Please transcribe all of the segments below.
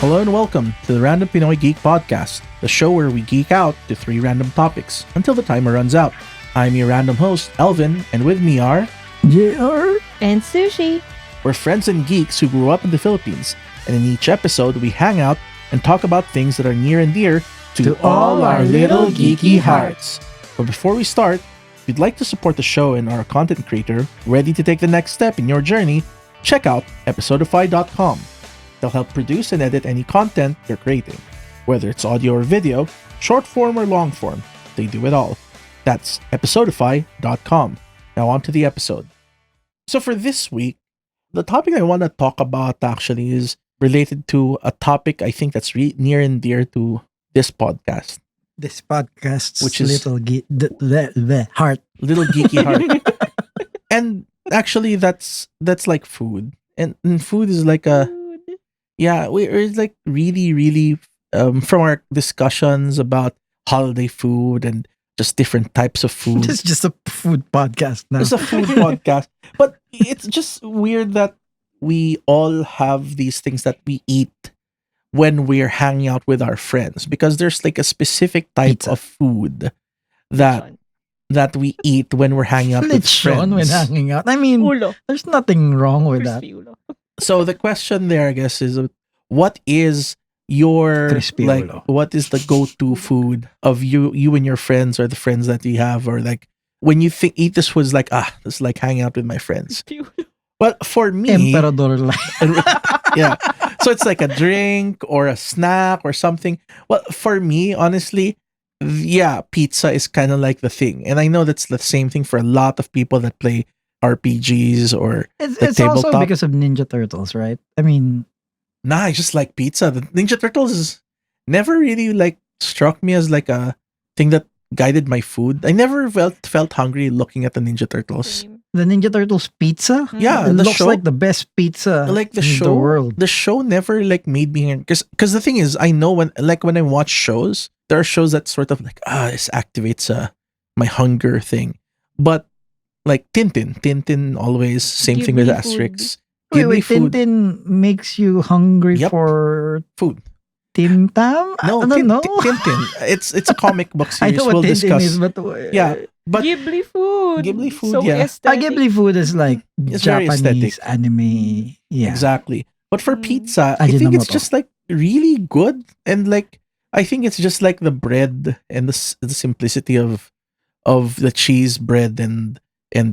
Hello and welcome to the Random Pinoy Geek podcast, the show where we geek out to 3 random topics until the timer runs out. I'm your random host, Elvin, and with me are JR and Sushi. we're friends and geeks who grew up in the Philippines, and in each episode we hang out and talk about things that are near and dear to all our little geeky hearts. But before we start, if you'd like to support the show and our content creator ready to take the next step in your journey, check out episodify.com. They'll help produce and edit any content you're creating, whether it's audio or video, short form or long form. They do it all. That's episodify.com. Now on to the episode. So for this week, the topic I want to talk about actually is related to a topic I think that's near and dear to this podcast. This podcast's Which is- the heart. Little geeky heart. And actually that's like food. And food is like a we're like really from our discussions about holiday food and just different types of food. This is just a food podcast now. It's a food podcast. But it's just weird that we all have these things that we eat when we're hanging out with our friends, because there's like a specific type Pizza. of food that we eat when we're hanging out with Lechon friends. when hanging out. I mean, Ulo. there's nothing wrong with that. Crispy ulo. So the question there, I guess, is what is your Crispy like ulo. what is the go-to food of you and your friends, or the friends that you have, or like when you think eat this was like this is like hanging out with my friends. Crispy ulo. Well, for me, Emperador like. yeah. So it's like a drink or a snack or something. Well, for me, honestly, yeah, pizza is kind of like the thing. And I know that's the same thing for a lot of people that play RPGs or It's, like it's also tabletop. because of Ninja Turtles, right? I mean, nah, I just like pizza. The Ninja Turtles is never really like struck me as like a thing that guided my food. I never felt hungry looking at the Ninja Turtles. Same. the Ninja Turtles pizza. Yeah, it the looks show- like the best pizza Like the in show, the world. the show never like made me, because the thing is, I know when I watch shows, there are shows that sort of like this activates my hunger thing, but like Tintin always same thing with Ghibli Asterix. Wait, Ghibli food, Tintin makes you hungry Yep. for food. Tim Tam? No, I don't know. Tintin. It's a comic book I series. know what We'll Tintin discuss. is, but Yeah, but Ghibli food. Ghibli food, So yeah. aesthetic. Ghibli food is like It's very Japanese aesthetic. anime. Yeah. exactly. But for Mm. pizza, I think it's Ajinomoto. just like really good, and like I think it's just like the bread and the simplicity of the cheese bread and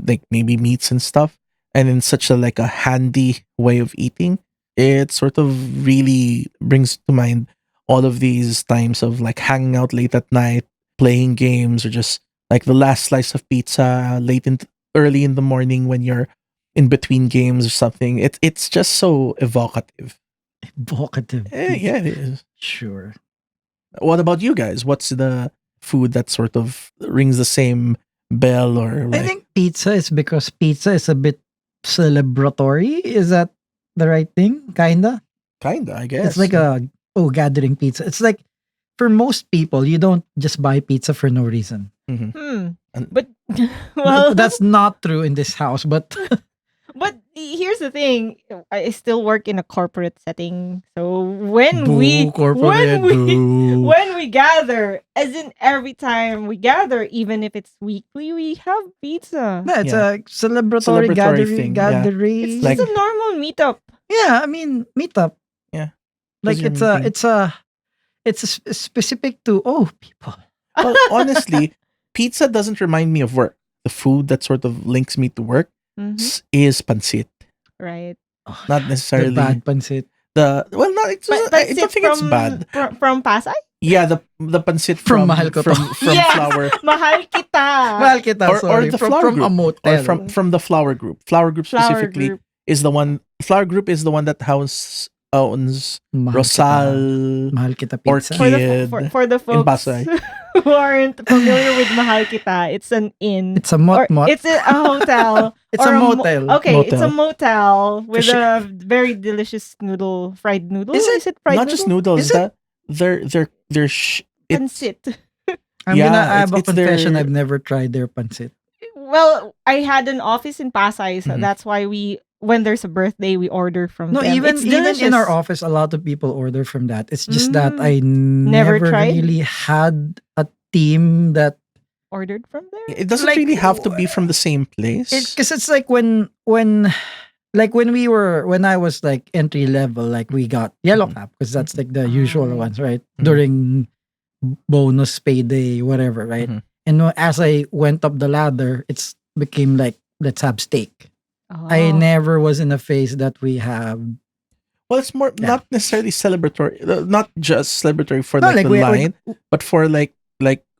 like maybe meats and stuff, and in such a like a handy way of eating. It sort of really brings to mind all of these times of like hanging out late at night, playing games, or just like the last slice of pizza early in the morning when you're in between games or something. It's just so evocative. Evocative. Yeah, it is. Sure. What about you guys? What's the food that sort of rings the same bell, or I like think pizza is because pizza is a bit celebratory. Is that the right thing? Kinda. kinda, I guess. It's like a gathering pizza. It's like for most people, you don't just buy pizza for no reason. Mhm. And- But well, That's not true in this house, but but here's the thing. I still work in a corporate setting, so when Boo, we corporate, boo. when we gather, as in every time we gather, even if it's weekly, we have pizza. no, it's Yeah. a celebratory, Celebratory thing, yeah. gathering. It's like- just a normal meetup. Yeah, I mean meetup. Yeah. Like Because you're meeting. it's specific to people. well, honestly, pizza doesn't remind me of work. The food that sort of links me to work Mhm. is pancit. Right. Oh, Not the necessarily bad pancit. well, not. It's, But I don't think it's bad. From Pasay? Yeah, the pancit From from Mahal Ko To. from Yes! flour. Mahal kita. Well, kita, Or sorry. the from, flour from group. a motel. Or from the flour group. Flour group Flower specifically group. is the one. Flour group is the one that owns Mahal Rosal. Kita. Mahal kita or pizza. Kid. For the folks Pasay. who aren't familiar with Mahal Kita, it's an inn. It's a mot Or mot. it's a hotel. It's or a motel. Okay, it's a Motel. motel with Kasi- a very delicious fried noodle. Is Is it fried Not noodle? just noodles. Is it? They're it's Pancit. I'm yeah, gonna have a it's their- confession. I've never tried their pancit. Well, I had an office in Pasay, so Mhm. that's why we when there's a birthday, we order from No, them. even It's even in our delicious. office, a lot of people order from that. It's just that Mm, I never never tried? really had a team that Ordered from there? It doesn't like really have to be from the same place. because it's like when like when I was like entry level, like we got yellow Mhm. cap because that's like the usual Right. ones, right? Mhm. During bonus payday, whatever, right? Mhm. And as I went up the ladder, it's became like let's have steak. I Oh. never was in a phase that we have Well, it's more Yeah. not necessarily celebratory, not just celebratory for no like like the we line, but for like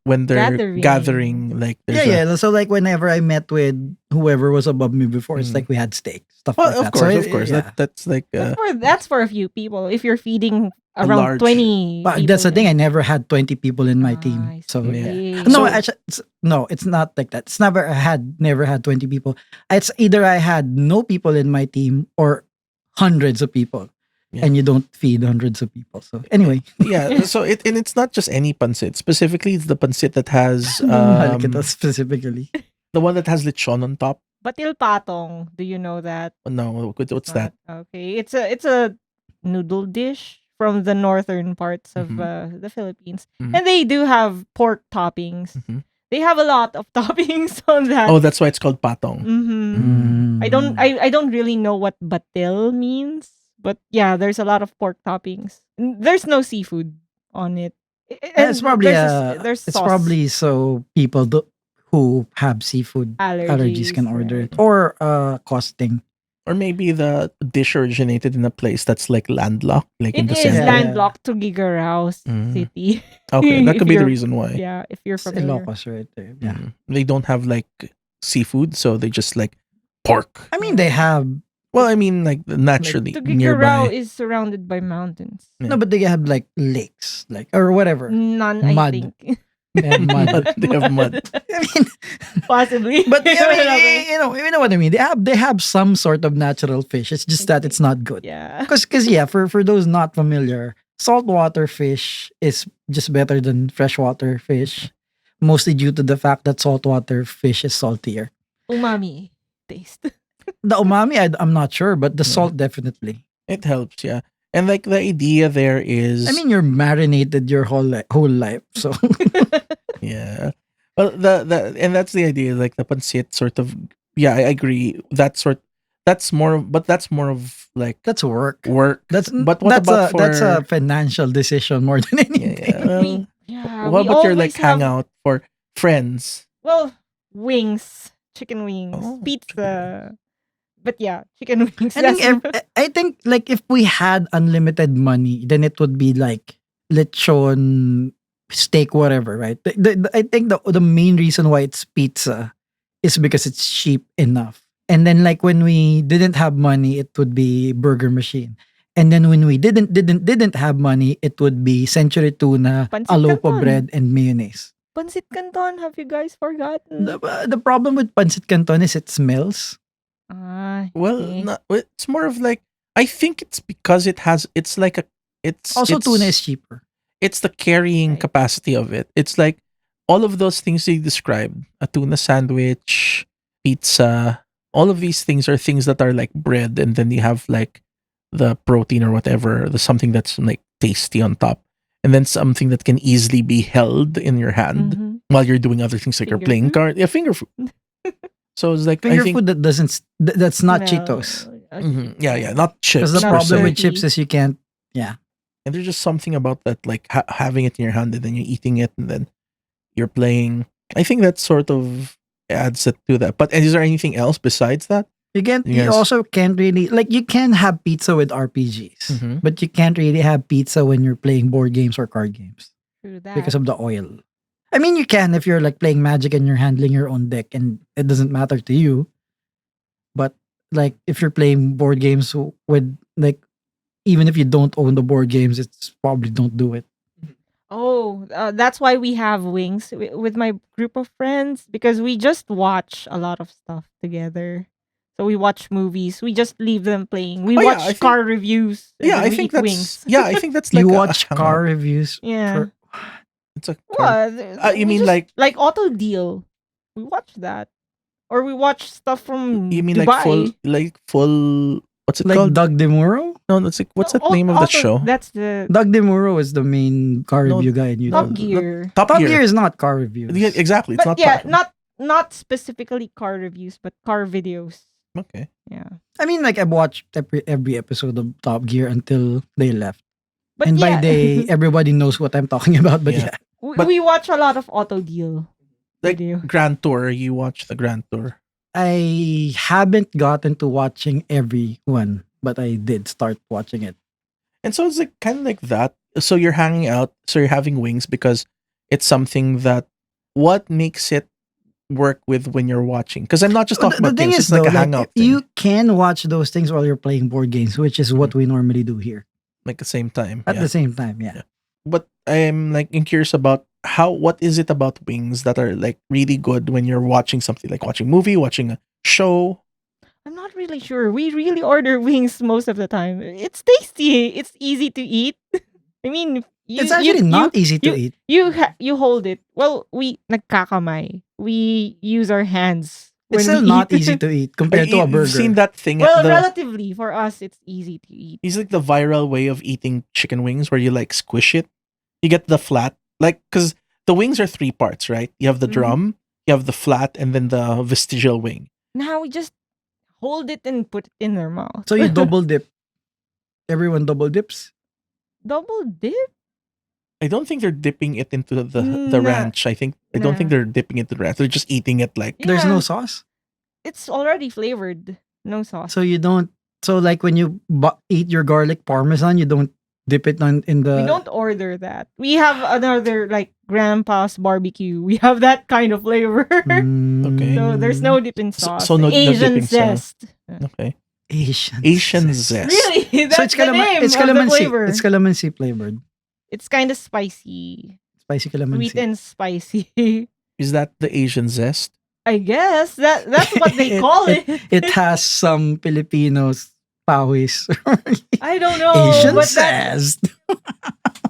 when they're Gathering. gathering, like yeah, there's a yeah. So like whenever I met with whoever was above me before, it's Mm. like we had steak, stuff well, like of that. course, So of course, yeah. that's like That's for a few people. If you're feeding A around large- 20 But people. that's the thing. I never had 20 people in my team. I So see. yeah. So- No, actually, it's not like that. It's never had 20 people. It's either I had no people in my team or hundreds of people. Yeah. And you don't feed hundreds of people. So anyway, yeah. So it's not just any pancit. Specifically, it's the pancit that has Malikita specifically. the one that has lechon on top. Batil patong. Do you know that? No, what's that? Okay. It's a noodle dish from the northern parts of Mhm. the Philippines. Mhm. And they do have pork toppings. Mhm. They have a lot of toppings on that. Oh, that's why it's called patong. Mm-hmm. I don't really know what batil means, but yeah, there's a lot of pork toppings. There's no seafood on it. And It's probably there's it's sauce probably so people who have seafood allergies can order it right. or costing. Or maybe the dish originated in a place that's like landlocked, like in It the is center. landlocked to Gigarao Mm. City. Okay, that If could be the you're- reason why. Yeah, if you're It's familiar. Ilocos right there. Yeah. They don't have like seafood, so they just like pork. I mean they have Well, I mean like naturally Tuguegarao nearby. is surrounded by mountains. Yeah. no, but they have like lakes, like or whatever. None, I Mud. think. They have mud. They have mud. I mean, Possibly. but I Okay. mean, you know what I mean. They have some sort of natural fish. It's just that it's not good. Yeah. Because yeah, for those not familiar, saltwater fish is just better than freshwater fish, mostly due to the fact that saltwater fish is saltier. Umami taste. The umami, I'm not sure, but the Yeah. salt definitely. It helps, yeah. And like the idea there is, I mean, you're marinated your whole life, so yeah. Well, and that's the idea, like the pancit sort of. Yeah, I agree. That's more of like that's work. work. But what about that's a for financial decision more than anything. yeah, Yeah. what we about your like always have- hangout for friends? Well, wings, chicken wings, Oh, pizza. But yeah, chicken wings. I think that's- I think like if we had unlimited money, then it would be like lechon, steak, whatever, right? I think the main reason why it's pizza is because it's cheap enough. And then like when we didn't have money, it would be burger machine. And then when we didn't have money, it would be century tuna, Pancit alopa canton. bread, and mayonnaise. Pancit Canton, have you guys forgotten? The problem with pancit canton is it smells. Well, okay. it's more of like I think it's because it's like a it's Also, it's, tuna is cheaper. it's the carrying Right. capacity of it. It's like all of those things you described, a tuna sandwich, pizza, all of these things are things that are like bread, and then you have like the protein or whatever, the something that's like tasty on top, and then something that can easily be held in your hand Mhm. while you're doing other things like you're Finger playing food? card. Yeah, finger food. So it's like Finger I think food that doesn't that's not Smell. Cheetos. yeah, not chips. Because the Not per problem se. with dirty. chips is you can't. Yeah, And there's just something about that, like having it in your hand and then you're eating it and then you're playing. I think that sort of adds it to that. But is there anything else besides that? you can't. You Yes. also can't really like you can have pizza with RPGs, Mhm. but you can't really have pizza when you're playing board games or card games True that. because of the oil. I mean, you can if you're like playing Magic and you're handling your own deck and it doesn't matter to you. But like if you're playing board games with like even if you don't own the board games, it's probably don't do it. Oh, that's why we have wings with my group of friends because we just watch a lot of stuff together. So we watch movies. We just leave them playing. We Oh, yeah, watch I think- car reviews. and Yeah, then I we think eat that's wings. I think that's like You a watch hangout. car reviews. Yeah. For, It's a car. What? You We mean just- like Auto Deal? We watch that. or we watch stuff from You mean Dubai. like full? What's it Like called? Doug DeMuro? No, that's like what's No, that name of the show? That's the Doug DeMuro is the main car No, review guy in no, Top YouTube. Gear. Top Top Gear. Gear is not car reviews. Yeah, exactly. It's But not. yeah, Top- not specifically car reviews, but car videos. Okay. Yeah. I mean, like I've watched every episode of Top Gear until they left. But And yeah, by they, everybody knows what I'm talking about. But Yeah. yeah. but- we watch a lot of Auto Deal Like video. Grand Tour. You watch the Grand Tour. I haven't gotten to watching every one, but I did start watching it. And so it's like kind of like that. So you're hanging out. So you're having wings because it's something that. What makes it work with when you're watching? Because I'm not just talking The about thing games. is, It's like though, a hangout thing. you can watch those things while you're playing board games, which is what we normally do here Like the same time. at yeah. the same time. Yeah. Yeah. But I'm like curious about what is it about wings that are like really good when you're watching something like watching movie, watching a show. I'm not really sure. We really order wings most of the time. It's tasty. It's easy to eat. I mean, It's actually not easy to eat. you hold it. Well, we nagkakamay. We use our hands. It's when still we not eat. easy to eat compared to a You've burger. seen that thing? Well, the, relatively for us, it's easy to eat. it's like the viral way of eating chicken wings where you like squish it. You get the flat, like because the wings are three parts, right? You have the Mhm. drum, you have the flat, and then the vestigial wing. Now we just hold it and put it in their mouth. So you double dip. Everyone double dips. double dip? I don't think they're dipping it into the Nah. ranch. I don't think Nah. they're dipping it into the ranch. They're just eating it like There's Yeah. no sauce. It's already flavored. No sauce. So you don't. So like when you eat your garlic parmesan, you don't dip it in the. We don't order that. We have another like grandpa's barbecue. We have that kind of flavor. Okay. So there's no dipping sauce. so no Asian dipping sauce. zest. okay. Asian Zest. Really? That's So it's the name it's of the calamansi. flavor. It's calamansi flavored. It's kind of spicy. Spicy calamansi. Sweet and spicy. Is that the Asian zest? I guess that's what they It- call it. It has some Filipinos pawis. I don't know. Asian but that, zest.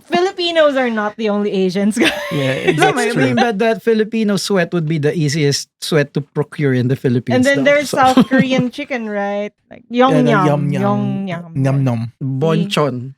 Filipinos are not the only Asians, guys. Yeah, No, that's I true. mean, but that Filipino sweat would be the easiest sweat to procure in the Philippines. And then though. there's So, South Korean chicken, right? Like Yeah, yum the yum yum yum Num num. bonchon.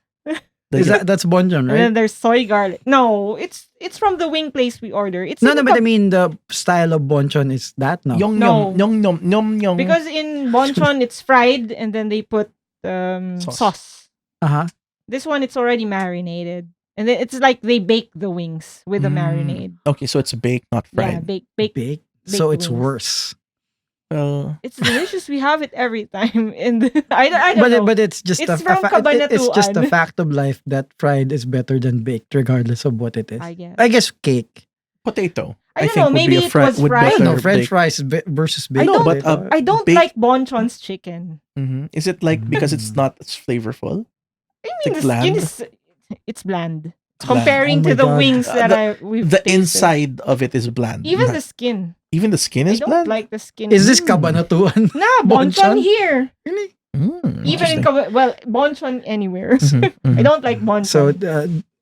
The- That's bonchon, And then right? there's soy garlic. No, it's from the wing place we order. It's No, in but I the- mean the style of bonchon is that no. Yong No. yum yum yum yum. because in bonchon it's fried and then they put Sauce. sauce. Uh-huh. This one it's already marinated. And then it's like they bake the wings with the Mm. marinade. Okay, so it's baked, not Yeah, fried. bake. Big. So baked it's wings. worse. It's delicious. We have it every time. And I don't know. But it's just It's a from it's just a Cabanatuan. fact of life that fried is better than baked, regardless of what it is. I guess. I guess cake. Potato. I don't know, maybe it was I fried. don't know. better French baked. fries versus baked. know, but, potato. I don't baked- like bonchon's chicken. Mhm. Is it like because it's not as flavorful? I It's mean, like the skin bland? is it's bland. It's bland. Comparing Oh to my the God. wings that we've The tasted. inside of it is bland. Even Not- the skin. even the skin I is don't bland. like the skin. Is this Mm. Cabanatuan? Nah, bonchon bonchon? here. Really? Even in bonchon anywhere. Mhm, I don't like bonchon. So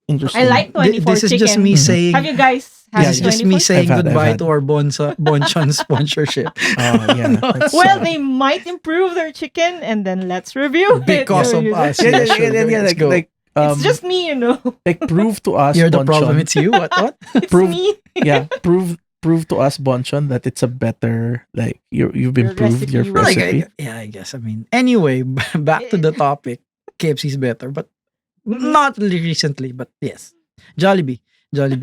Interesting. I like 24 this is chicken. just me Mhm. saying. Have you guys had This is just 24? me saying I've goodbye had. to our bonchon sponsorship. Oh yeah. No. that's- Well, they might improve their chicken and then let's review it. Because of So us. yeah, Let's go. like It's just me, like prove to us. You're the Bonchon, problem. It's you. What? It's Prove- me. yeah, prove to us, Bonchon, that it's a better like you've Your improved your recipe Well, recipe. I guess. I mean, anyway, back to the topic. KFC's better, but not really recently. But yes, Jollibee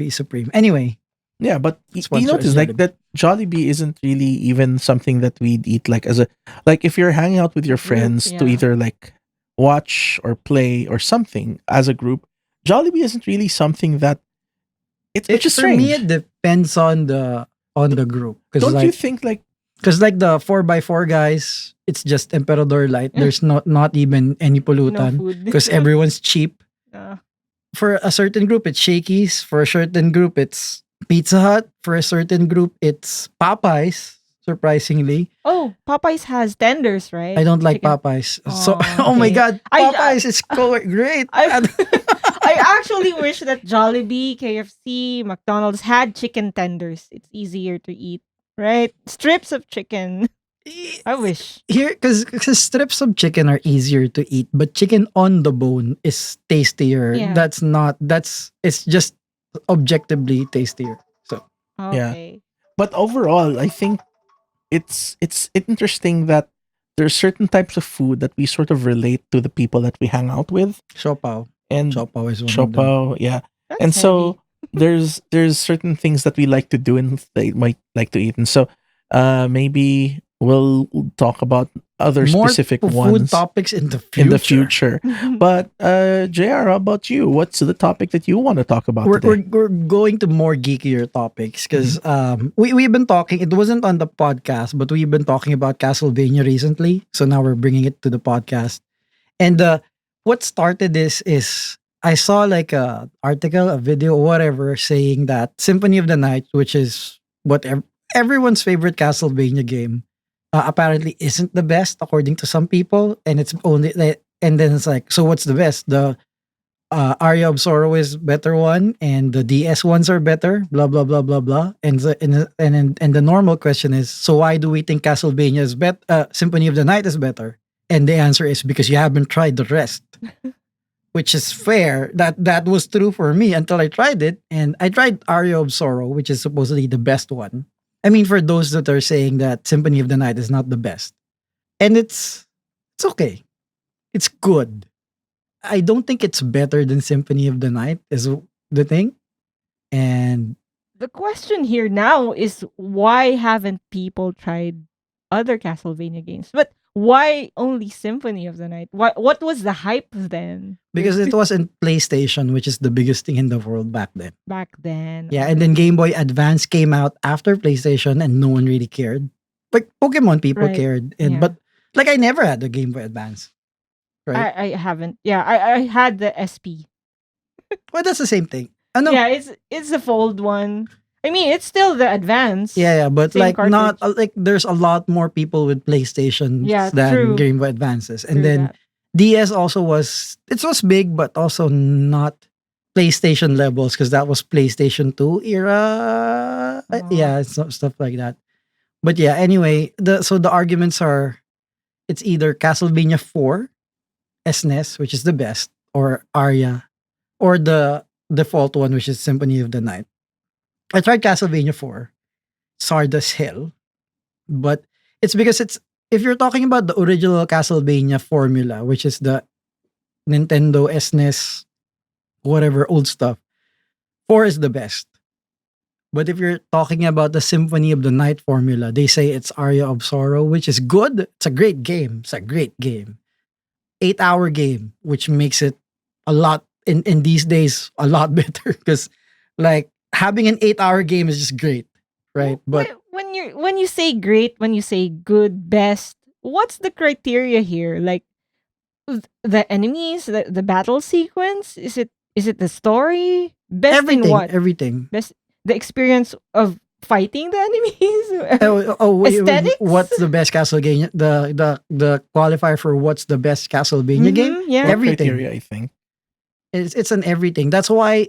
is supreme. Anyway, Yeah, but you Sponsor notice is like Jollibee. that Jollibee isn't really even something that we'd eat like as a like if you're hanging out with your Group, friends to yeah. either like watch or play or something as a group. Jollibee isn't really something that it's just for strange. me, it depends on the group. Because Don't you like, think like like the 4x4 guys, it's just Emperador Light. There's not even any No pollutant food. because everyone's cheap. Uh, For a certain group, it's Shakey's. For a certain group, it's Pizza Hut. For a certain group, it's Popeyes. Surprisingly, oh, Popeyes has tenders, right? I don't like Chicken. Popeyes. So, Oh, oh my okay. God, I- Popeyes is great. I actually wish that Jollibee, KFC, McDonald's had chicken tenders. It's easier to eat. right? Strips of chicken. I wish. Here, because strips of chicken are easier to eat, but chicken on the bone is tastier. Yeah. That's not. That's it's just objectively tastier. So Yeah. Okay. But overall, I think it's interesting that there's certain types of food that we sort of relate to the people that we hang out with, siopaw, and siopaw is one of them. chopo, yeah. That's And heavy. so there's certain things that we like to do and they might like to eat, and so maybe we'll talk about other More specific food ones topics in the future. in the future. But JR, how about you? What's the topic that you want to talk about We're, today? we're, we're going to more geekier topics because we've been talking, it wasn't on the podcast, but we've been talking about Castlevania recently. So now we're bringing it to the podcast. And what started this is I saw like a article, a video, whatever, saying that Symphony of the Night, which is what everyone's favorite Castlevania game, apparently isn't the best according to some people. And it's only, and then it's like, so what's the best? The Aria of Sorrow is better one, and the DS ones are better. Blah blah blah blah blah. And the normal question is, so why do we think Castlevania is better? Symphony of the Night is better, and the answer is because you haven't tried the rest, which is fair. That was true for me until I tried it, and I tried Aria of Sorrow, which is supposedly the best one. I mean, for those that are saying that Symphony of the Night is not the best, and it's okay, it's good. I don't think it's better than Symphony of the Night is the thing. And The question here now is why haven't people tried other Castlevania games? But why only Symphony of the Night? What was the hype then? because it was in PlayStation, which is the biggest thing in the world back then. Back then. Yeah, and then Game Boy Advance came out after PlayStation and no one really cared. Like Pokemon people Right. cared. And Yeah. but like I never had a Game Boy Advance. Right? I haven't. Yeah, I had the SP. Well, that's the same thing. I know. Yeah, it's the fold one. I mean, it's still the advance. Yeah, but Same like not cartridge. like there's a lot more people with PlayStations Yeah, than true. Game Boy Advances. And True then that. DS also was big, but also not PlayStation levels because that was PlayStation 2 era. Oh. Yeah, stuff like that. But yeah, anyway, the arguments are it's either Castlevania 4, SNES, which is the best, or Aria, or the default one, which is Symphony of the Night. I tried Castlevania 4, it's hard as hell, but it's because it's if you're talking about the original Castlevania formula, which is the Nintendo SNES, whatever old stuff, 4 is the best. But if you're talking about the Symphony of the Night formula, they say it's Aria of Sorrow, which is good. It's a great game. It's a great game. 8-hour game, which makes it a lot in these days a lot better because like having an 8-hour game is just great, right? But when you say great, when you say good, best, what's the criteria here? Like the enemies, the battle sequence? Is it the story? Best in everything, what? everything. Best the experience of fighting the enemies? Wait, Aesthetics? what's the best Castlevania? The qualifier for what's the best Castlevania game? Mhm, yeah. Everything. Criteria, I think. It's an everything. That's why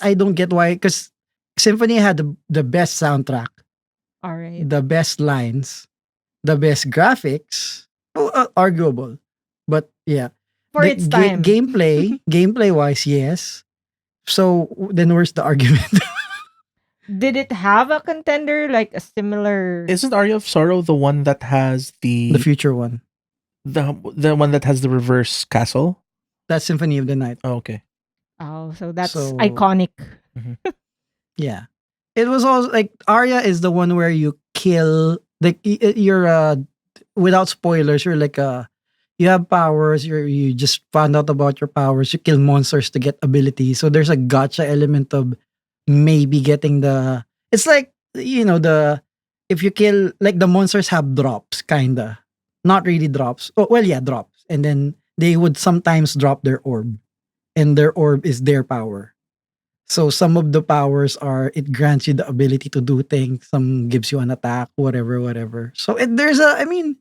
I don't get why because Symphony had the best soundtrack, All right. the best lines, the best graphics. Arguable, but yeah. For its time. Gameplay wise, yes. So then where's the argument? Did it have a contender like a similar Isn't Aria of Sorrow the one that has The future one. the one that has the reverse castle? That's Symphony of the Night. Oh, okay. Oh, so that's So- iconic. Yeah. It was also like Arya is the one where you kill like you're without spoilers, you're like you have powers, you just found out about your powers, you kill monsters to get abilities. So there's a gotcha element of maybe getting the it's like the if you kill like the monsters have drops kinda. Not really drops. Oh well yeah, drops. And then they would sometimes drop their orb. And their orb is their power. So some of the powers are it grants you the ability to do things. Some gives you an attack, whatever, whatever. So I mean,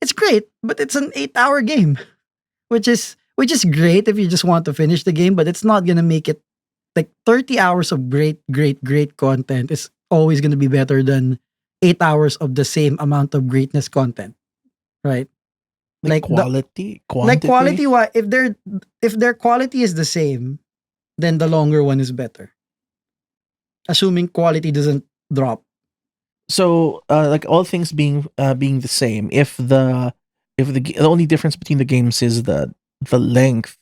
it's great, but it's an 8-hour game, which is great if you just want to finish the game, but it's not gonna make it like 30 hours of great content is always gonna be better than 8 hours of the same amount of greatness content, right? Like Like the quality, like quantity. quality wise, if their quality is the same, then the longer one is better. Assuming quality doesn't drop. So, like all things being the same, if the only difference between the games is the length,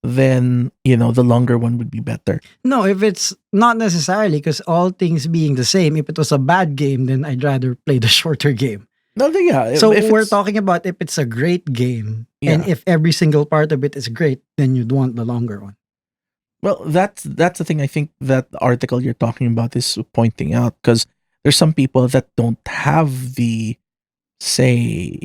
then the longer one would be better. No, if it's not necessarily, because all things being the same, if it was a bad game, then I'd rather play the shorter game. No, yeah. So If we're it's talking about if it's a great game, and yeah. if every single part of it is great, then you'd want the longer one. Well, that's the thing. I think that the article you're talking about is pointing out because there's some people that don't have the say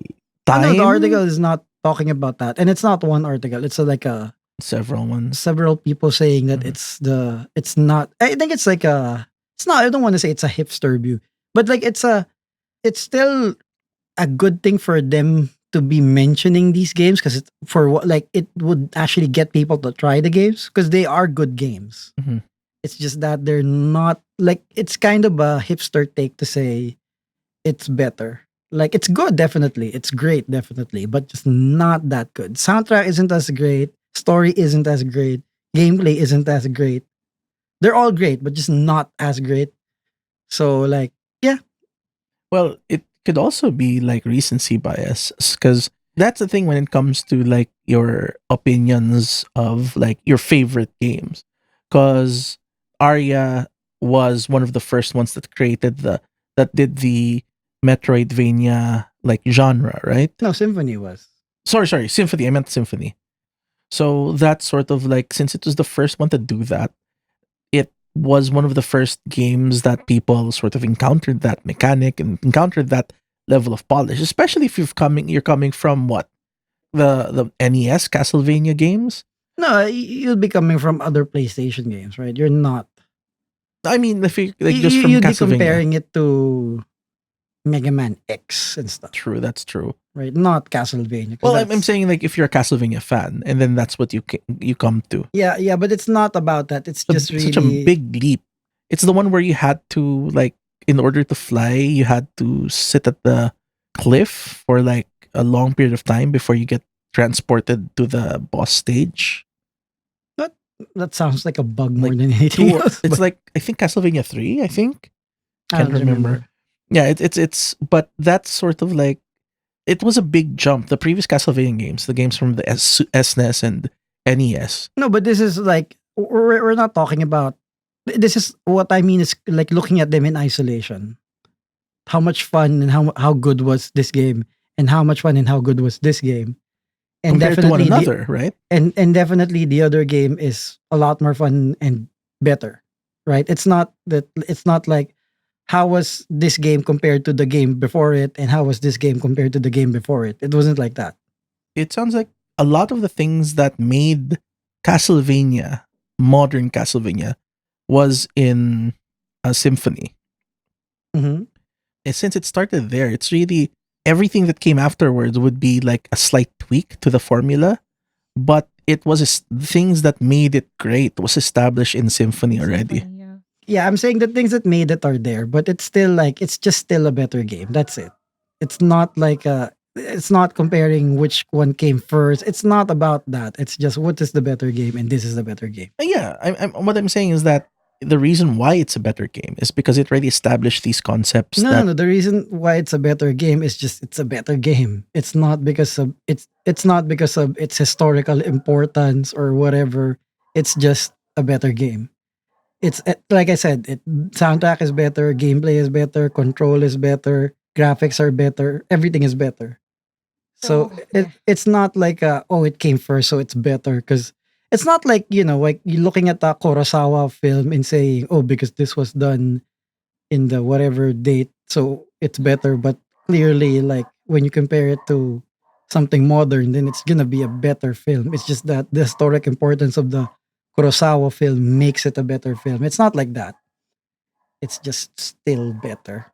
I know the article time. is not talking about that, and it's not one article. It's like a Several ones. several people saying that Mhm. it's not. I think it's like a. It's not. I don't want to say it's a hipster view, but like it's still a good thing for them to be mentioning these games because it's for what like it would actually get people to try the games because they are good games. Mhm. It's just that they're not like it's kind of a hipster take to say it's better. Like it's good, definitely. It's great, definitely, but just not that good. Soundtrack isn't as great. Story isn't as great. Gameplay isn't as great. They're all great, but just not as great. So like, yeah, Well, it could also be like recency bias because that's the thing when it comes to like your opinions of like your favorite games. Because Arya was one of the first ones that did the Metroidvania like genre, right? no, Symphony was. Sorry, Symphony. I meant Symphony. So that's sort of like since it was the first one to do that, it was one of the first games that people sort of encountered that mechanic and encountered that level of polish, especially if you're coming from what the NES Castlevania games. No, you'll be coming from other PlayStation games, right? You're not. I mean, if you like just from You'd be Castlevania. comparing it to Mega Man X and stuff, True, that's true. right? Not Castlevania. 'Cause Well, I'm that's saying like if you're a Castlevania fan, and then that's what you come to. yeah, but it's not about that. It's just Such a really big leap. It's the one where you had to like in order to fly, you had to sit at the cliff for like a long period of time before you get transported to the boss stage. that that sounds like a bug more Like than anything else. it's But like I think Castlevania 3, I think. I Can't don't remember. remember. Yeah, it's but that's sort of like it was a big jump. The previous Castlevania games, the games from the SNES and NES. No, but this is like we're not talking about. This is what I mean is like looking at them in isolation. How much fun and how good was this game, and how much fun and how good was this game, and Compared to one definitely the another, right? and definitely the other game is a lot more fun and better, right? It's not like how was this game compared to the game before it, and how was this game compared to the game before it. It wasn't like that. It sounds like a lot of the things that made Castlevania, modern Castlevania, was in a symphony. Hmm. And since it started there, it's really everything that came afterwards would be like a slight tweak to the formula, but it was things that made it great was established in symphony already. Symphony, yeah. Yeah, I'm saying the things that made it are there, but it's still like it's just still a better game. That's it. It's not like it's not comparing which one came first. It's not about that. It's just what is the better game, and this is the better game. Yeah, what I'm saying is that the reason why it's a better game is because it already established these concepts No, no, that no. The reason why it's a better game is just it's a better game. It's not because of it's not because of its historical importance or whatever. It's just a better game. It's like I said, soundtrack is better, gameplay is better, control is better, graphics are better, everything is better. So So yeah. it's not like oh it came first so it's better because it's not like like you looking at a Kurosawa film and saying oh because this was done in the whatever date so it's better, but clearly like when you compare it to something modern then it's gonna be a better film. It's just that the historic importance of the Kurosawa film makes it a better film. It's not like that. It's just still better.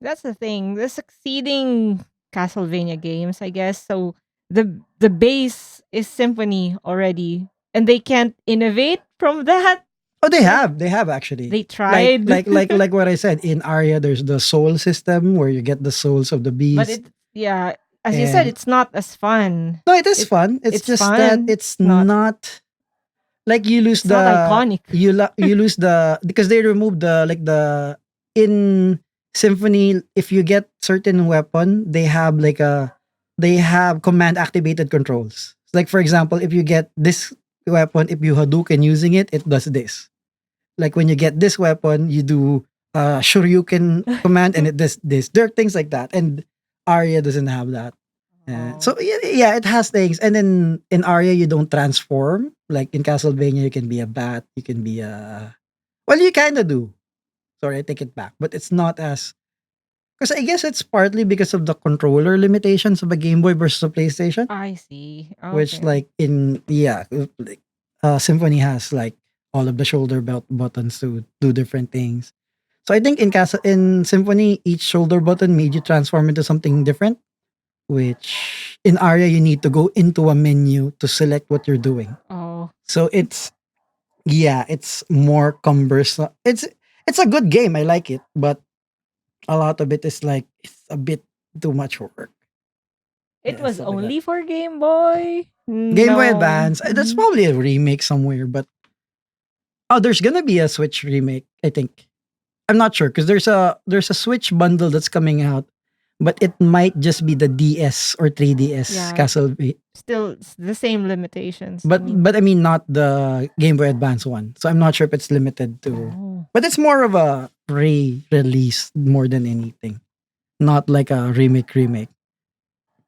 That's the thing. The succeeding Castlevania games, I guess. So the base is Symphony already, and they can't innovate from that. Oh, they have actually. They tried. Like what I said, in Arya there's the soul system where you get the souls of the But beast. yeah, as you said, And it's not as fun. no, it is It- fun. It's it's just that fun. it's Not- not like you lose It's not iconic. you lose the because they remove the in Symphony. If you get certain weapon, they have command activated controls. Like for example, if you get this weapon, if you Hadouken using it, it does this. Like when you get this weapon, you do Shoryuken command and it does this. There are things like that, and Arya doesn't have that. Oh. So yeah, it has things. And then in Arya, you don't transform. Like in Castlevania, you can be a bat. You can be a well, you kind of do. Sorry, I take it back. But it's not as because I guess it's partly because of the controller limitations of a Game Boy versus a PlayStation. I see. Which Okay. like Symphony has like all of the shoulder belt buttons to do different things. So I think in Symphony, each shoulder button made you transform into something different. Which in Arya you need to go into a menu to select what you're doing. Oh, So it's more cumbersome. It's a good game. I like it, but a lot of it is like it's a bit too much work. it Yeah, was stuff like that. only for Game Boy. Game Boy No. Advance. That's Mhm. probably a remake somewhere, but there's gonna be a Switch remake. I think. I'm not sure because there's a Switch bundle that's coming out, but it might just be the DS or 3DS Yeah. Castlevania. Still the same limitations. But I mean not the Game Boy Advance one. So I'm not sure if it's limited to. Oh. But it's more of a re-release more than anything, not like a remake.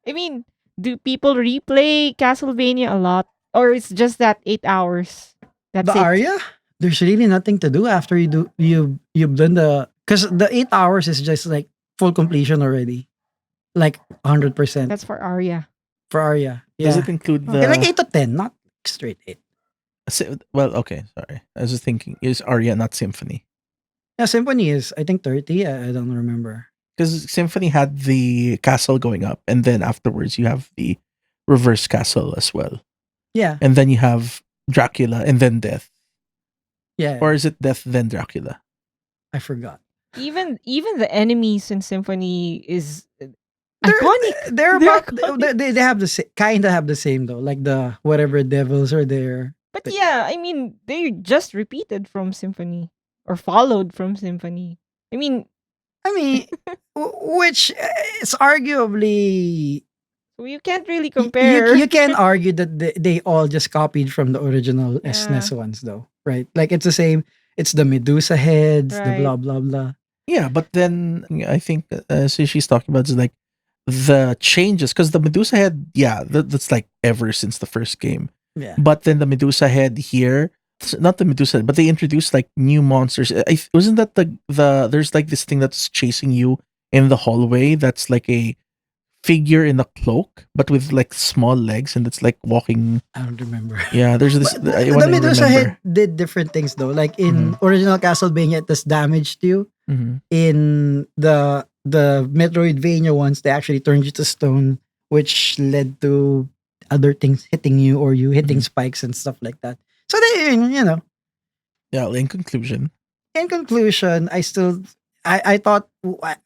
I mean, do people replay Castlevania a lot, or it's just that 8 hours? That's The it. Arya, there's really nothing to do after you've done because the 8 hours is just like full completion already, like 100% That's for Arya. for Arya. Yeah, Does it include the yeah, like 8 to 10, not straight 8. Well, okay, sorry. I was just thinking, is Arya not Symphony? Yeah, Symphony is I think 30. I don't remember. Because Symphony had the castle going up, and then afterwards you have the reverse castle as well, Yeah, and then you have Dracula, and then death, yeah. or is it death then Dracula? I forgot. Even the enemies in Symphony is They're iconic. They're They're about they have the kind of have the same though, like the whatever devils are there. But yeah, I mean, they just repeated from Symphony or followed from Symphony. I mean, I mean, which is arguably so you can't really you compare. can argue that they all just copied from the original SNES ones, though, right? Like it's the same. It's the Medusa heads, the Right. blah blah blah. Yeah, but then I think so she's talking about is like the changes because the Medusa head, yeah, that's like ever since the first game. Yeah, But then the Medusa head here, not the Medusa, but they introduced like new monsters. Wasn't that the there's like this thing that's chasing you in the hallway that's like a figure in a cloak, but with like small legs, and it's like walking. I don't remember. Yeah, there's this. But I the wanna Medusa remember. head did different things though. Like in original Castlevania, it does damage to you. Mhm. In the Metroidvania ones, they actually turned you to stone, which led to other things hitting you or you hitting spikes and stuff like that. So they, Yeah, in conclusion, in conclusion, I thought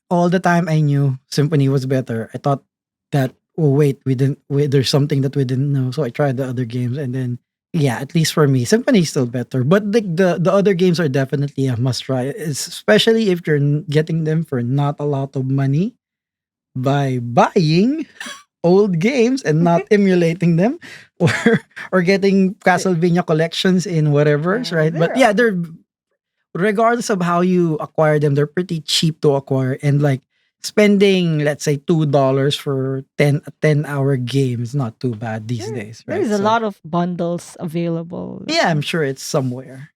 all the time I knew Symphony was better. I thought that there's something that we didn't know. So I tried the other games and then yeah, at least for me, Symphony is still better. But the other games are definitely a must try, especially if you're getting them for not a lot of money by buying old games and not emulating them or getting Castlevania collections in whatever, Yeah, right? But yeah, they're regardless of how you acquire them, they're pretty cheap to acquire and like spending let's say $2 for a 10-hour game is not too bad these days, right? There's a So, lot of bundles available. yeah, I'm sure it's somewhere.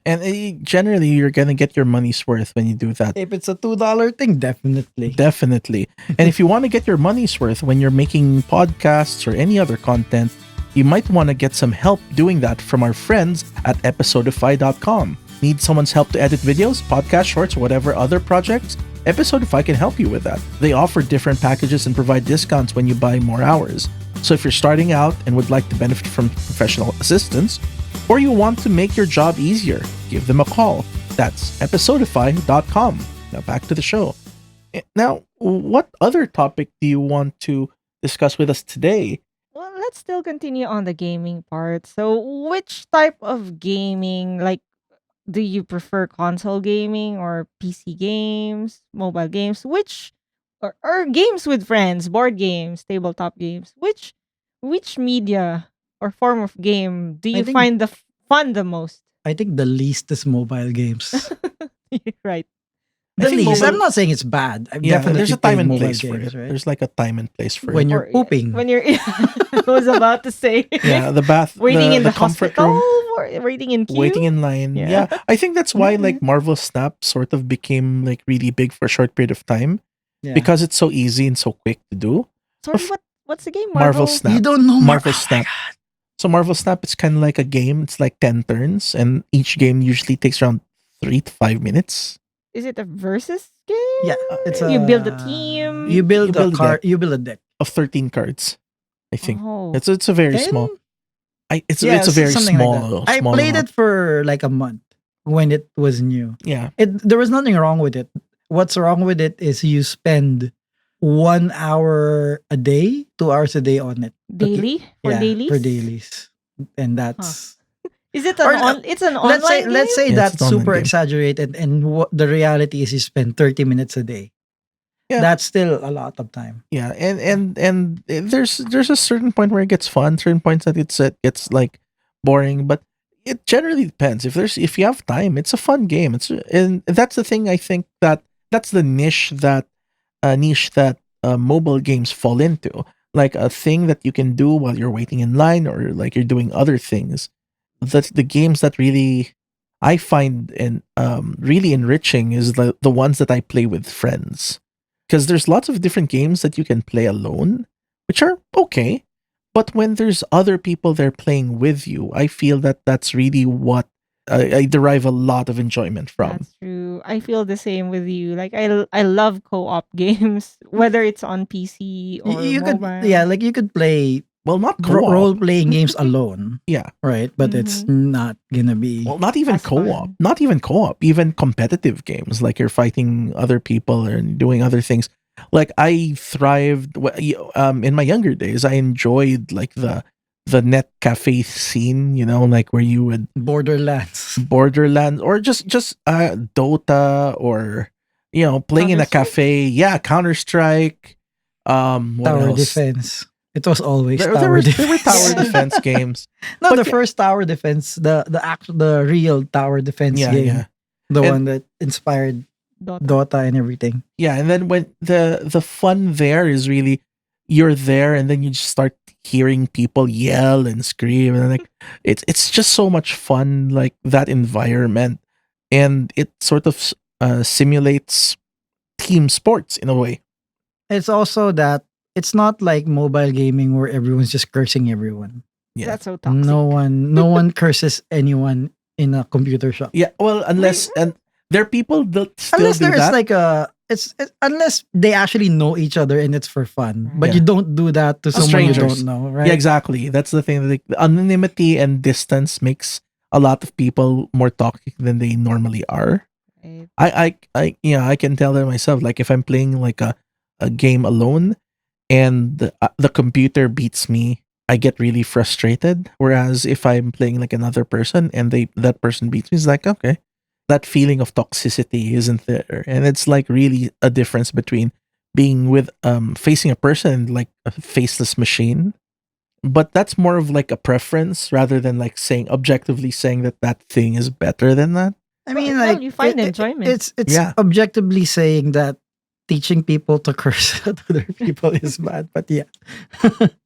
and generally you're gonna get your money's worth when you do that. If it's a $2 thing, definitely. Definitely. And if you want to get your money's worth when you're making podcasts or any other content, you might want to get some help doing that from our friends at episodify.com. Need someone's help to edit videos, podcast shorts, or whatever other projects? Episodify can help you with that. They offer different packages and provide discounts when you buy more hours. So if you're starting out and would like to benefit from professional assistance, or you want to make your job easier, give them a call. That's episodify.com. Now back to the show. Now, what other topic do you want to discuss with us today? Well, let's still continue on the gaming part. So, which type of gaming, like, do you prefer console gaming or PC games, mobile games? Or games with friends, board games, tabletop games? Which media or form of game do I you think find the fun the most? I think the least is mobile games. Right. I The think least. I'm mobile, not saying it's bad. I've yeah, definitely there's a played time and mobile place for games, it. right? There's like a time and place for When it. you're pooping. When you're I was about to say Yeah, the bath, waiting in the the comfort hospital room, or waiting in waiting queue. in line. Yeah. Yeah, I think that's why like Marvel Snap sort of became like really big for a short period of time Yeah. because it's so easy and so quick to do. Sorry, what's the game? Marvel Marvel? Snap. You don't know Marvel Oh my Snap. God. So Marvel Snap is kind of like a game. It's like 10 turns, and each game usually takes around 3 to 5 minutes. Is it a versus game? Yeah, it's You build a a team. You build You a build a card. deck. You build a deck. Of 13 cards, I think. Oh. It's a very 10? small. It's Yeah, a very something small. like that. I small played amount. it for like a month when it was new. Yeah, There was nothing wrong with it. What's wrong with it is you spend 1 hour a day, 2 hours a day on it. Daily? For dailies? For dailies, and that's Is it Or it's an let's say online let's game? say Yeah, it's that's an online super game. exaggerated, and what the reality is, you spend 30 minutes a day. Yeah. That's still a lot of time. yeah, and there's a certain point where it gets fun. Certain points that it's like boring, but it generally depends. If you have time, it's a fun game. And that's the thing. I think that's the niche that mobile games fall into, like a thing that you can do while you're waiting in line or like you're doing other things. That's the games that really I find really enriching is the ones that I play with friends, because there's lots of different games that you can play alone, which are okay, but when there's other people there playing with you, I feel that that's really what I derive a lot of enjoyment from. That's true. I feel the same with you. Like I love co-op games, whether it's on PC or You could mobile. like you could play Well, not co-op. role playing games alone, Yeah. right? But it's not gonna be. Well, not even That's co-op. fun. Not even co-op. Even competitive games, like you're fighting other people and doing other things. Like I thrived in my younger days. I enjoyed like the net cafe scene. Like where you would Borderlands. Borderlands or just Dota or playing in a Counter-Strike? cafe. Yeah, Counter Strike. What Tower else? Defense. It was always There tower were defense. tower Yeah. defense games. No, But the yeah. first tower defense, the real tower defense Yeah, game, yeah. the And- one that inspired Dota. Dota and everything. Yeah, and then when the fun there is really you're there and then you just start hearing people yell and scream and like it's just so much fun, like that environment, and it sort of simulates team sports in a way. It's also that it's not like mobile gaming where everyone's just cursing everyone. Yeah. That's so toxic. No one curses anyone in a computer shop. Yeah, well, unless and there are people that still Unless do there is that. like it's unless they actually know each other and it's for fun. But Yeah. you don't do that to someone you Strangers. don't know, right? Yeah, exactly. That's the thing. Like, the anonymity and distance makes a lot of people more toxic than they normally are. Right. I can tell that myself. Like if I'm playing like a game alone and the computer beats me, I get really frustrated. Whereas if I'm playing like another person and that person beats me, it's like, okay, that feeling of toxicity isn't there. And it's like really a difference between being with facing a person and like a faceless machine. But that's more of like a preference rather than like objectively saying that thing is better than that. I mean, Well, like you find enjoyment. It's Yeah. objectively saying that teaching people to curse at other people is bad. But yeah,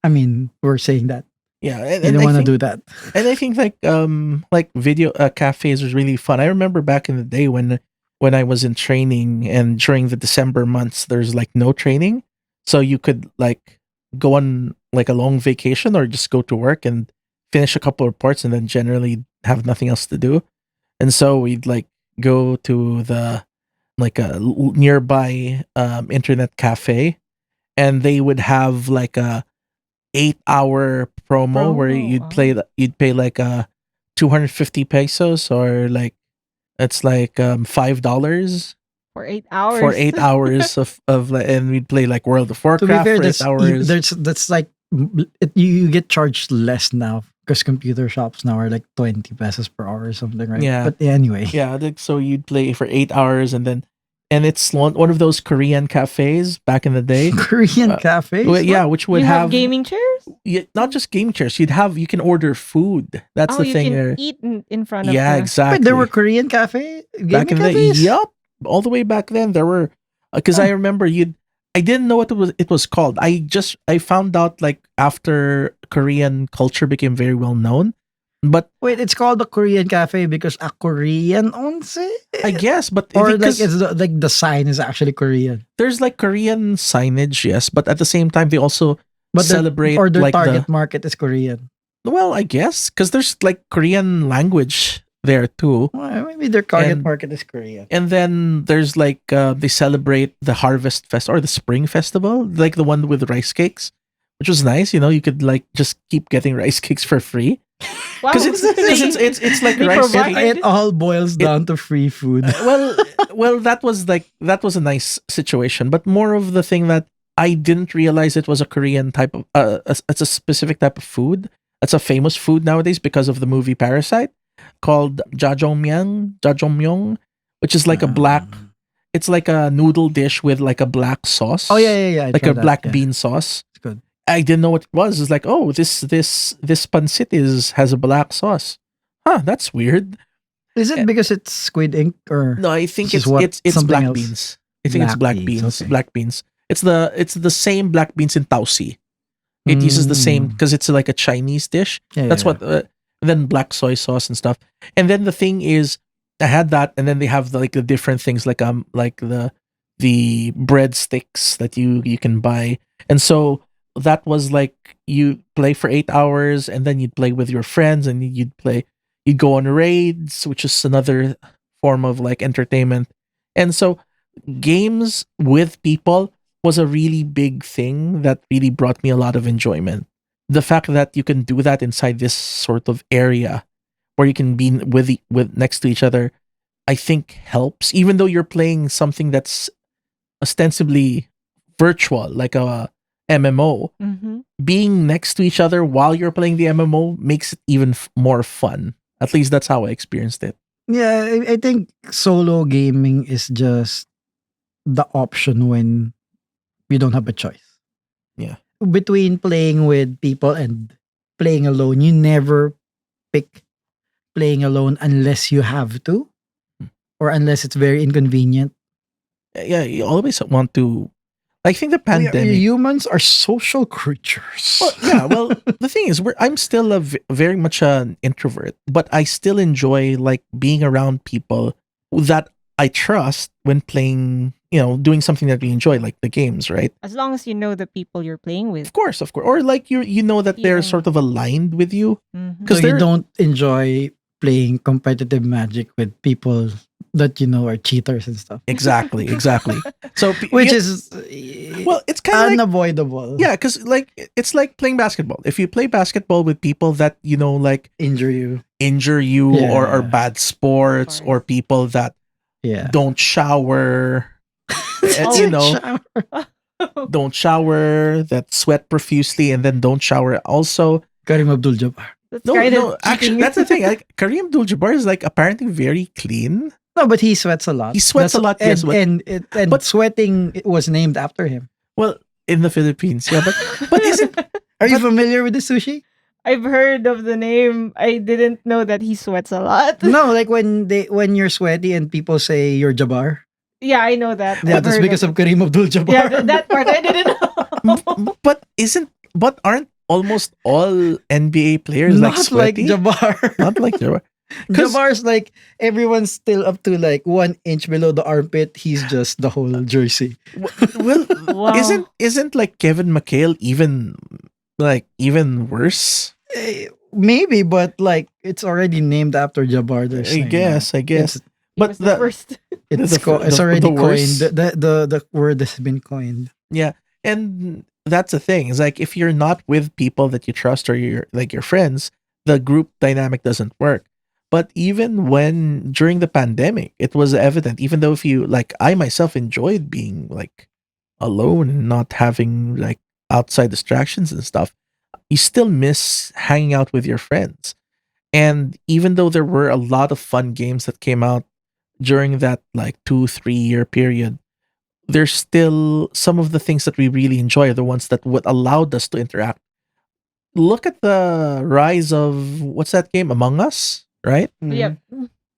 I mean, we're saying that Yeah, you don't want to do that. And I think like video cafes was really fun. I remember back in the day when I was in training and during the December months there's like no training. So you could like go on like a long vacation or just go to work and finish a couple of reports and then generally have nothing else to do. And so we'd like go to the like a nearby internet cafe and they would have like a 8-hour promo where Promo, you'd pay like 250 pesos, or like it's like $5 For 8 for hours. 8 hours of like, and we'd play like World of To be Warcraft fair, for 8 hours. that's like you get charged less now because computer shops now are like 20 pesos per hour or something, right? Yeah. But anyway, Yeah, so you'd play for 8 hours, and it's one of those Korean cafes back in the day. Korean cafes. Yeah, which would you have have gaming chairs? not just game chairs. You can order food. That's Oh, the you thing can there. eat in front of Yeah, the... exactly. Wait, there were Korean back gaming in the cafes. yup, all the way back then there were, because I Huh. remember I didn't know what it was called. I found out like after Korean culture became very well known, but Wait, it's called a Korean cafe because a Korean owns it, I guess, but or like because it's like the sign is actually Korean, there's like Korean signage, yes, but at the same time they also but celebrate or their like target market is Korean. well, I guess because there's like Korean language there too. Well, maybe their target And- market is Korean. And then there's like they celebrate the Harvest Fest or the Spring Festival, like the one with rice cakes, which was nice. You know, you could like just keep getting rice cakes for free Wow. because it's like They rice. provide- It all boils down to free food. Well, that was a nice situation, but more of the thing that I didn't realize it was a Korean type of it's a specific type of food. It's a famous food nowadays because of the movie Parasite, called jajangmyeon, which is like a black. It's like a noodle dish with like a black sauce. Oh yeah. I like tried a that, black yeah. bean sauce. It's good. I didn't know what it was. It's like, oh, this pancit has a black sauce. Huh, that's weird. Is it because it's squid ink or No, I think This is what- it's something black else. beans. I think it's Black black beans, beans. okay. Black beans. It's the same black beans in Tausi. It uses the same because it's like a Chinese dish. Yeah, That's yeah, what. Then black soy sauce and stuff. And then the thing is, I had that, and then they have the different things like the breadsticks that you can buy, and so that was like you play for 8 hours, and then you'd play with your friends, and you'd go on raids, which is another form of like entertainment, and so games with people was a really big thing that really brought me a lot of enjoyment. The fact that you can do that inside this sort of area where you can be with next to each other, I think helps. Even though you're playing something that's ostensibly virtual, like a MMO, Mhm. being next to each other while you're playing the MMO makes it even more fun. At least that's how I experienced it. Yeah, I think solo gaming is just the option when you don't have a choice. Yeah. Between playing with people and playing alone, you never pick playing alone unless you have to or unless it's very inconvenient. Yeah, you always want to. I think the pandemic. Humans are social creatures. Well, yeah. Well, the thing is, I'm still very much an introvert, but I still enjoy like being around people that I trust when playing. Doing something that we enjoy, like the games, right? As long as you know the people you're playing with. Of course, or like you know that they're Yeah. sort of aligned with you. Mhm. Because So you don't enjoy playing competitive Magic with people that you know are cheaters and stuff. Exactly. So, Which yeah, is well, it's kind of like, unavoidable. yeah, because like it's like playing basketball. If you play basketball with people that like Injure you. injure you or are Yeah. bad sports, or people that Yeah. don't shower, Oh, you know, don't shower, that sweat profusely, and then don't shower also. Karim Abdul-Jabbar. That's No, kind no, of actually, cheating. that's the thing. Like, Kareem Abdul-Jabbar is like apparently very clean. No, but he sweats a lot. He sweats a lot, and, yes, but- and but- sweating was named after him. Well, in the Philippines, yeah, but isn't Are you But- familiar with the sushi? I've heard of the name. I didn't know that he sweats a lot. No, like when you're sweaty and people say you're Jabbar. Yeah, I know that. Yeah, I've that's heard because of Kareem Abdul-Jabbar. Yeah, that part I didn't know. but aren't almost all NBA players like Not like sweaty? Jabbar. Not like Jabbar. 'Cause- Jabbar's like everyone's still up to like 1 inch below the armpit. He's just the whole jersey. Well, Wow. isn't like Kevin McHale even worse? Maybe, but like it's already named after Jabbar. They're I saying, guess. It's, He But was the first. it's, The- it's the- already the coined. worst. The word has been coined. Yeah, and that's the thing. It's like if you're not with people that you trust or you're like your friends, the group dynamic doesn't work. But even when during the pandemic, it was evident. Even though if you like, I myself enjoyed being like alone and not having like outside distractions and stuff. You still miss hanging out with your friends. And even though there were a lot of fun games that came out during that like 2 3 year period, there's still some of the things that we really enjoy are the ones that would allowed us to interact. Look at the rise of what's that game, Among Us, right? Yep.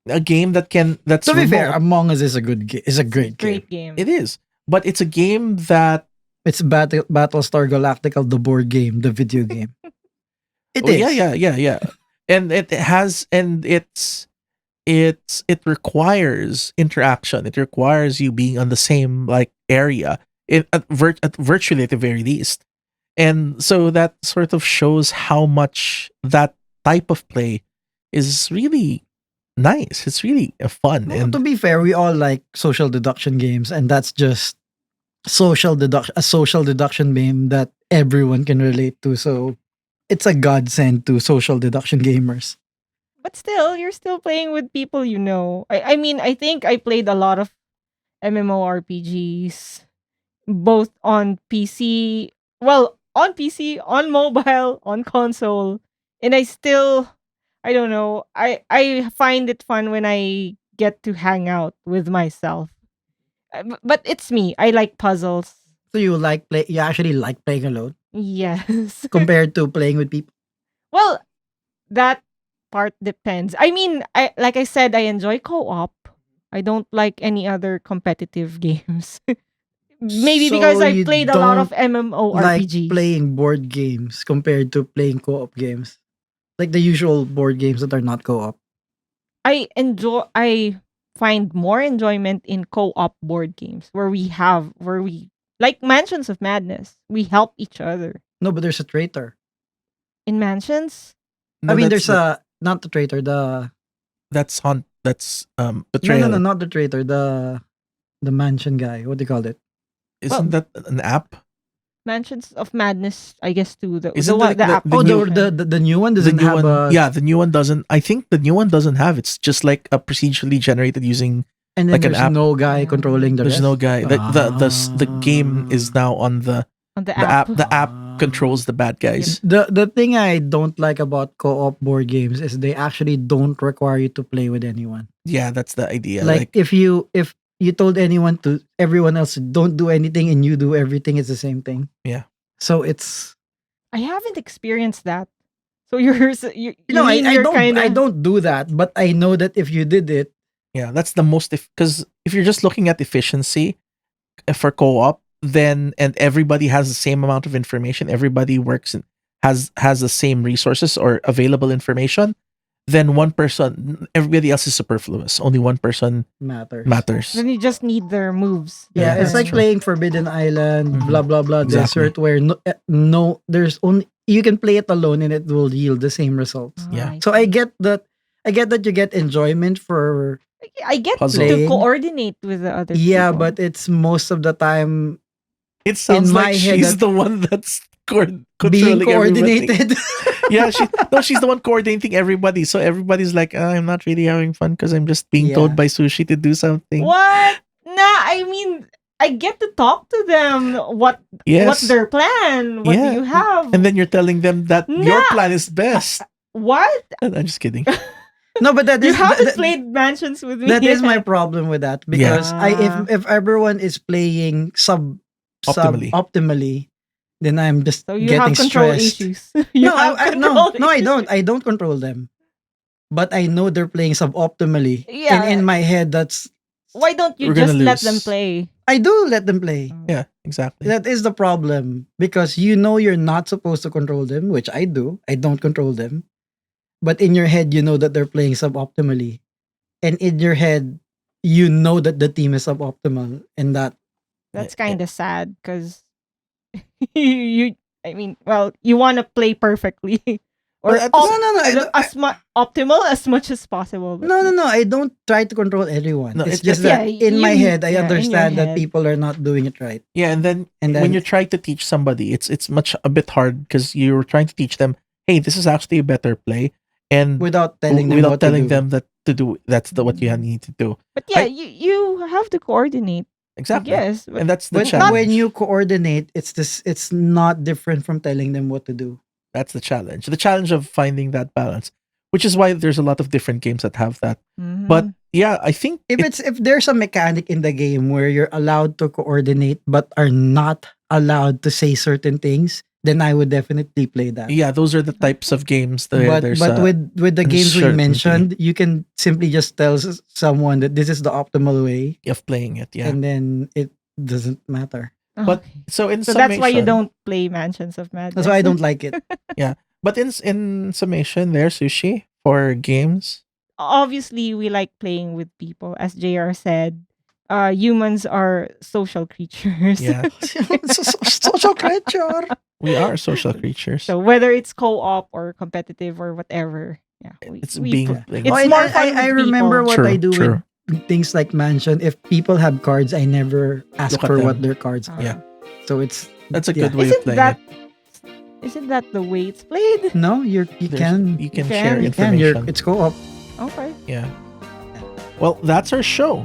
A game that's To be fair, remote. Among Us is a good is a great game. Great game. It is, but it's a game that It's Battlestar Galactica, the board game, the video game. It oh, is. yeah, and it has and it requires interaction. It requires you being on the same like area, at virtually at the very least. And so that sort of shows how much that type of play is really nice. It's really fun. Well, And to be fair, we all like social deduction games, and that's just a social deduction game that everyone can relate to. So it's a godsend to social deduction gamers. But still, you're still playing with people you know. I mean, I think I played a lot of MMORPGs, both on PC, well, on PC, on mobile, on console. And I don't know, I find it fun when I get to hang out with myself. But it's me. I like puzzles. So you actually like playing alone Yes. compared to playing with people. Well, that part depends. I mean, I like I said, I enjoy co-op. I don't like any other competitive games. Maybe because So I you played a lot of don't like MMORPGs. playing board games compared to playing co-op games. Like the usual board games that are not co-op. I find more enjoyment in co-op board games where we like Mansions of Madness. We help each other. No, but there's a traitor. In Mansions, no, I mean, that's there's a not the traitor. that's No, betrayal. not the traitor. The mansion guy. What do you call it? Isn't that an app? Mansions of Madness, I guess too. The Isn't one like the app. the Oh, new- the new one The doesn't new have one, a. yeah, the new one doesn't. I think the new one doesn't have. It's just like a procedurally generated using. And then like an there's app. no guy controlling the There's rest. no guy. The game is now on the on the app. app. The app controls the bad guys. The thing I don't like about co-op board games is they actually don't require you to play with anyone. Yeah, that's the idea. Like if you told everyone else don't do anything and you do everything, it's the same thing. Yeah. So it's I haven't experienced that. So you no, mean I you're don't kinda, I don't do that, but I know that if you did it, yeah, that's the most because if you're just looking at efficiency for co-op, then and everybody has the same amount of information, everybody works and has the same resources or available information, then one person, everybody else is superfluous. Only one person matters. Then you just need their moves. yeah, Yeah, it's that's like true. playing Forbidden Island, Mhm. blah blah blah Exactly. desert where no there's only you can play it alone and it will yield the same results. Yeah. So I get that you get enjoyment for I get Puzzle. to Playing. coordinate with the other yeah, people. but it's most of the time It sounds my like head she's that- the one that's being controlling everybody. coordinated. Yeah, she's the one coordinating everybody. So everybody's like, I'm not really having fun because I'm just being Yeah. told by Sushi to do something. What? Nah, I mean, I get to talk to them. What's Yes. their plan? What Yeah. do you have? And then you're telling them that your Nah. plan is best. What? I'm just kidding. No, but that You is haven't that, played Mansions with me. that is my yet. problem with that because Yeah. if everyone is playing Optimally. optimally, then I'm just So you getting have control stressed. issues. You No, have I control no, I issues. don't. I don't control them. But I know they're playing suboptimally. Yeah. And in my head, that's Why don't you We're gonna just let them lose. play? I do let them play. Yeah, exactly. That is the problem because you know you're not supposed to control them, which I do. I don't control them. But in your head, you know that they're playing suboptimally. And in your head, you know that the team is suboptimal. And that, That's Yeah, kind of sad because you, I mean, well, you want to play perfectly or But at the- optimal as much as possible. but- no. I don't try to control everyone. No, it's it's just just- that Yeah, in my you- head, I yeah, in your understand that head. people are not doing it right. Yeah, and then And when then you try to teach somebody, it's a bit hard because you're trying to teach them, hey, this is actually a better play, and without telling them without what telling to do. them that to do that's what you need to do. But yeah, I- you have to coordinate. Exactly. Yes, but And that's the When, challenge. when you coordinate, it's not different from telling them what to do. That's the challenge. The challenge of finding that balance, which is why there's a lot of different games that have that. Mhm. But yeah, I think If there's a mechanic in the game where you're allowed to coordinate but are not allowed to say certain things, then I would definitely play that. yeah, those are the types of games that there's But with the games we uncertainty. mentioned, you can simply just tell someone that this is the optimal way, of playing it. Yeah. and then it doesn't matter. But Okay. so in So that's why you summation- don't play Mansions of Madness. That's why I don't like it. But in summation, there, Sushi, for games. Obviously, we like playing with people, as JR said. Humans are social creatures. Yeah, Social creature. we are social creatures. So whether it's co-op or competitive or whatever, yeah, It's we being pl- like- it's Oh, and more fun I with remember people. what True, I do true. with things like Mansion. If people have cards, I never ask Look at for them. what their cards are. Yeah. So it's That's a yeah. good way of Isn't playing that it. isn't that the way it's played? no, you There's- can you can you share can- you can information. it's co-op. Okay. Yeah. Well, that's our show.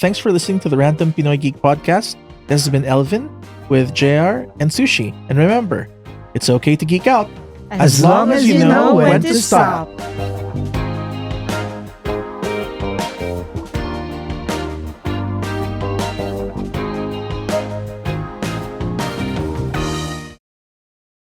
Thanks for listening to the Random Pinoy Geek podcast. This has been Elvin with JR and Sushi. And remember, it's okay to geek out As long as you know when to stop.